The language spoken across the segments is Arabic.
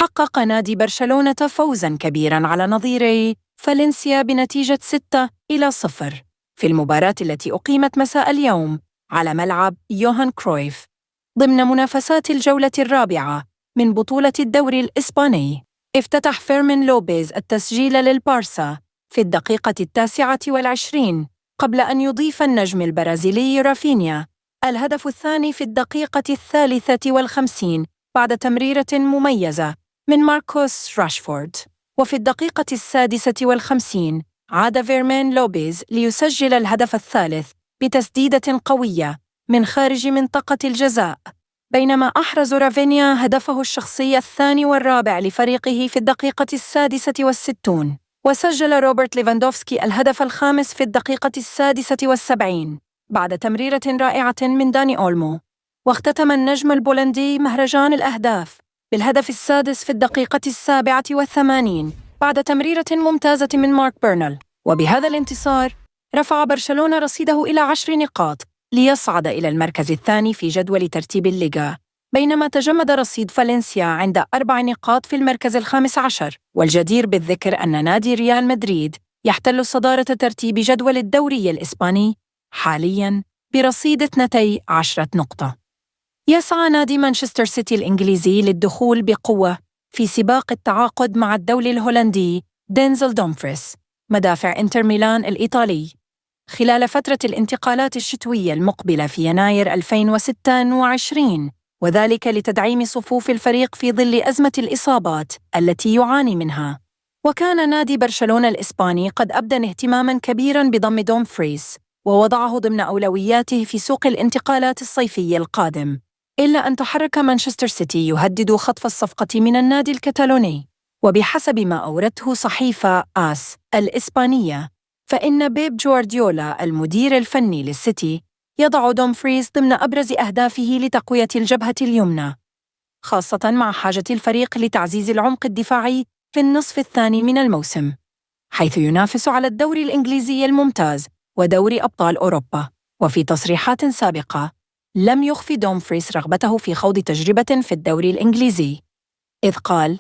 حقق نادي برشلونة فوزاً كبيراً على نظيره فالنسيا بنتيجة 6-0 في المباراة التي أقيمت مساء اليوم على ملعب يوهان كرويف ضمن منافسات الجولة الرابعة من بطولة الدوري الإسباني. افتتح فيرمين لوبيز التسجيل للبارسا في الدقيقة 29 قبل أن يضيف النجم البرازيلي رافينيا الهدف الثاني في الدقيقة 53 بعد تمريرة مميزة من ماركوس راشفورد. وفي الدقيقة 56 عاد فيرمين لوبيز ليسجل الهدف الثالث بتسديدة قوية من خارج منطقة الجزاء، بينما أحرز رافينيا هدفه الشخصي الثاني والرابع لفريقه في الدقيقة 66. وسجل روبرت ليفاندوفسكي الهدف الخامس في الدقيقة 76 بعد تمريرة رائعة من داني أولمو. واختتم النجم البولندي مهرجان الأهداف بالهدف السادس في الدقيقة 87 بعد تمريرة ممتازة من مارك بيرنل. وبهذا الانتصار رفع برشلونة رصيده إلى 10 نقاط ليصعد إلى المركز الثاني في جدول ترتيب الليغا، بينما تجمد رصيد فالنسيا عند 4 نقاط في المركز ال15. والجدير بالذكر أن نادي ريال مدريد يحتل صدارة ترتيب جدول الدوري الإسباني حالياً برصيد 12 نقطة. يسعى نادي مانشستر سيتي الإنجليزي للدخول بقوة في سباق التعاقد مع الدولي الهولندي دينزل دومفريس مدافع إنتر ميلان الإيطالي خلال فترة الانتقالات الشتوية المقبلة في يناير 2026، وذلك لتدعيم صفوف الفريق في ظل أزمة الإصابات التي يعاني منها. وكان نادي برشلونة الإسباني قد أبدى اهتماماً كبيراً بضم دومفريس ووضعه ضمن أولوياته في سوق الانتقالات الصيفي القادم، إلا أن تحرك مانشستر سيتي يهدد خطف الصفقة من النادي الكتالوني. وبحسب ما أوردته صحيفة آس الإسبانية، فإن بيب جوارديولا المدير الفني للسيتي يضع دومفريز ضمن أبرز أهدافه لتقوية الجبهة اليمنى، خاصة مع حاجة الفريق لتعزيز العمق الدفاعي في النصف الثاني من الموسم، حيث ينافس على الدوري الإنجليزي الممتاز ودوري أبطال أوروبا. وفي تصريحات سابقة لم يخفي دومفريز رغبته في خوض تجربة في الدوري الإنجليزي، إذ قال: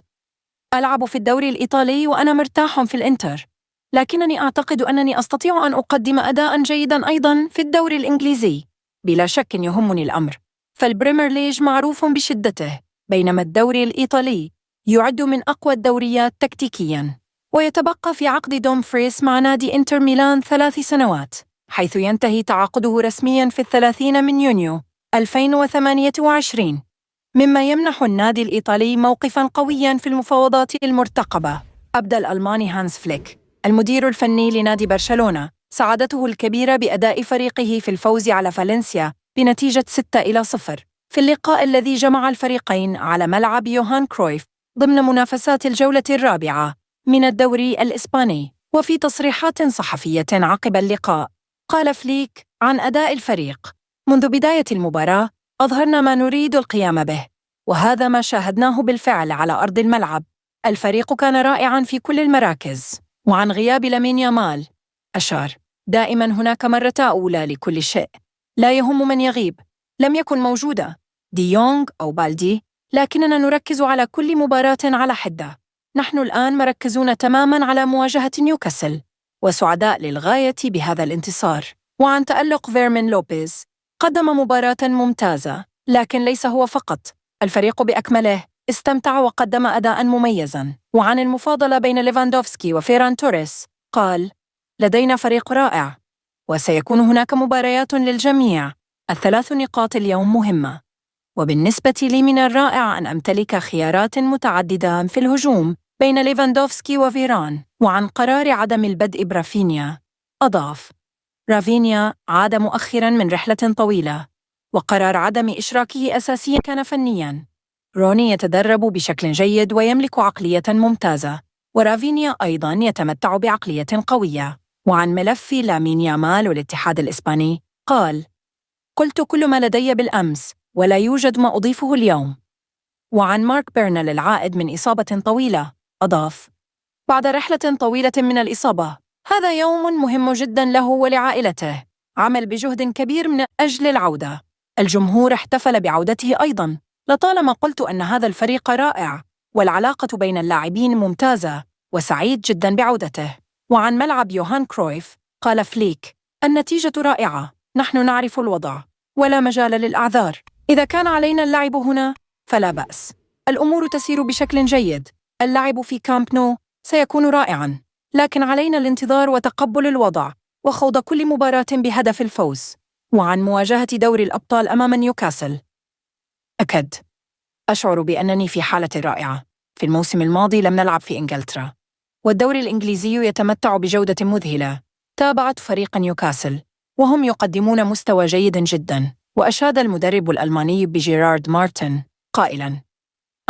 ألعب في الدوري الإيطالي وأنا مرتاح في الإنتر، لكنني أعتقد أنني أستطيع أن أقدم أداءً جيداً أيضاً في الدوري الإنجليزي. بلا شك يهمني الأمر، فالبريمير ليج معروف بشدته، بينما الدوري الإيطالي يعد من أقوى الدوريات تكتيكياً. ويتبقى في عقد دومفريز مع نادي إنتر ميلان 3 سنوات، حيث ينتهي تعاقده رسمياً في 30 من يونيو 2028، مما يمنح النادي الإيطالي موقفاً قوياً في المفاوضات المرتقبة. أبدى الألماني هانس فليك المدير الفني لنادي برشلونة سعادته الكبيرة بأداء فريقه في الفوز على فالنسيا بنتيجة 6-0 في اللقاء الذي جمع الفريقين على ملعب يوهان كرويف ضمن منافسات الجولة الرابعة من الدوري الإسباني. وفي تصريحات صحفية عقب اللقاء قال فليك عن أداء الفريق: منذ بداية المباراة أظهرنا ما نريد القيام به، وهذا ما شاهدناه بالفعل على أرض الملعب. الفريق كان رائعاً في كل المراكز. وعن غياب لامين يامال أشار: دائماً هناك مرة أولى لكل شيء، لا يهم من يغيب. لم يكن موجودة دي يونغ أو بالدي، لكننا نركز على كل مباراة على حدة. نحن الآن مركزون تماماً على مواجهة نيوكاسل، وسعداء للغاية بهذا الانتصار. وعن تألق فيرمين لوبيز: قدم مباراة ممتازة، لكن ليس هو فقط، الفريق بأكمله استمتع وقدم أداءً مميزاً. وعن المفاضلة بين ليفاندوفسكي وفيران توريس قال: لدينا فريق رائع، وسيكون هناك مباريات للجميع. ال3 نقاط اليوم مهمة، وبالنسبة لي من الرائع أن أمتلك خيارات متعددة في الهجوم بين ليفاندوفسكي وفيران. وعن قرار عدم البدء برافينيا أضاف: رافينيا عاد مؤخراً من رحلة طويلة، وقرار عدم إشراكه أساسياً كان فنياً. روني يتدرب بشكل جيد ويملك عقلية ممتازة، ورافينيا أيضاً يتمتع بعقلية قوية. وعن ملف لامين يامال والاتحاد الإسباني قال: قلت كل ما لدي بالأمس، ولا يوجد ما أضيفه اليوم. وعن مارك بيرنل العائد من إصابة طويلة أضاف: بعد رحلة طويلة من الإصابة، هذا يوم مهم جداً له ولعائلته. عمل بجهد كبير من أجل العودة. الجمهور احتفل بعودته أيضاً. لطالما قلت أن هذا الفريق رائع، والعلاقة بين اللاعبين ممتازة وسعيد جداً بعودته. وعن ملعب يوهان كرويف قال فليك: النتيجة رائعة، نحن نعرف الوضع ولا مجال للأعذار. إذا كان علينا اللعب هنا فلا بأس، الأمور تسير بشكل جيد. اللعب في كامب نو سيكون رائعاً، لكن علينا الانتظار وتقبل الوضع وخوض كل مباراة بهدف الفوز. وعن مواجهة دوري الأبطال أمام نيوكاسل: أكد، أشعر بأنني في حالة رائعة. في الموسم الماضي لم نلعب في إنجلترا، والدوري الإنجليزي يتمتع بجودة مذهلة. تابعت فريق نيوكاسل وهم يقدمون مستوى جيد جداً. وأشاد المدرب الألماني بجيرارد مارتن قائلاً: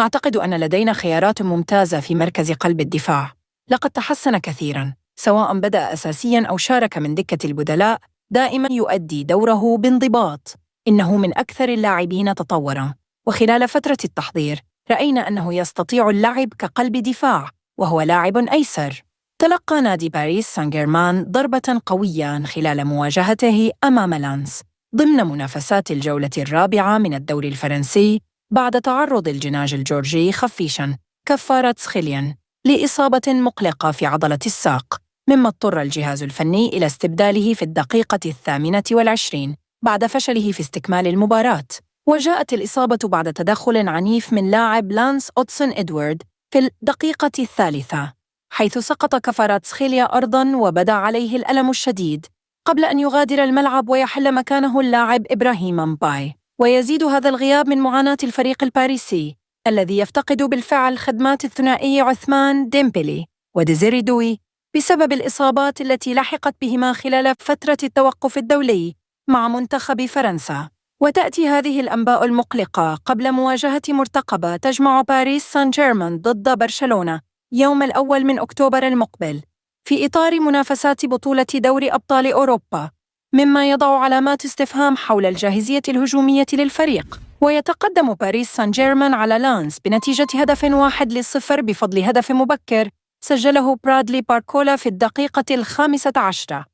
أعتقد أن لدينا خيارات ممتازة في مركز قلب الدفاع. لقد تحسن كثيراً، سواء بدأ أساسياً أو شارك من دكة البدلاء، دائماً يؤدي دوره بانضباط. إنه من أكثر اللاعبين تطوراً، وخلال فترة التحضير رأينا أنه يستطيع اللعب كقلب دفاع وهو لاعب أيسر. تلقى نادي باريس سان جيرمان ضربة قوية خلال مواجهته أمام لانس ضمن منافسات الجولة الرابعة من الدوري الفرنسي، بعد تعرض الجناج الجورجي خفيشاً كفاراتسخيليا لإصابة مقلقة في عضلة الساق، مما اضطر الجهاز الفني إلى استبداله في الدقيقة 28 بعد فشله في استكمال المباراة. وجاءت الإصابة بعد تدخل عنيف من لاعب لانس أودسون إدوارد في الدقيقة 3، حيث سقط كفاراتسخيليا أرضاً وبدا عليه الألم الشديد قبل أن يغادر الملعب ويحل مكانه اللاعب إبراهيم مباي. ويزيد هذا الغياب من معاناة الفريق الباريسي الذي يفتقد بالفعل خدمات الثنائي عثمان ديمبلي وديزيري دوي بسبب الإصابات التي لحقت بهما خلال فترة التوقف الدولي مع منتخب فرنسا. وتأتي هذه الأنباء المقلقة قبل مواجهة مرتقبة تجمع باريس سان جيرمان ضد برشلونة يوم 1 من أكتوبر المقبل في إطار منافسات بطولة دوري أبطال أوروبا، مما يضع علامات استفهام حول الجاهزية الهجومية للفريق. ويتقدم باريس سان جيرمان على لانس بنتيجة 1-0 بفضل هدف مبكر سجله برادلي باركولا في الدقيقة 15.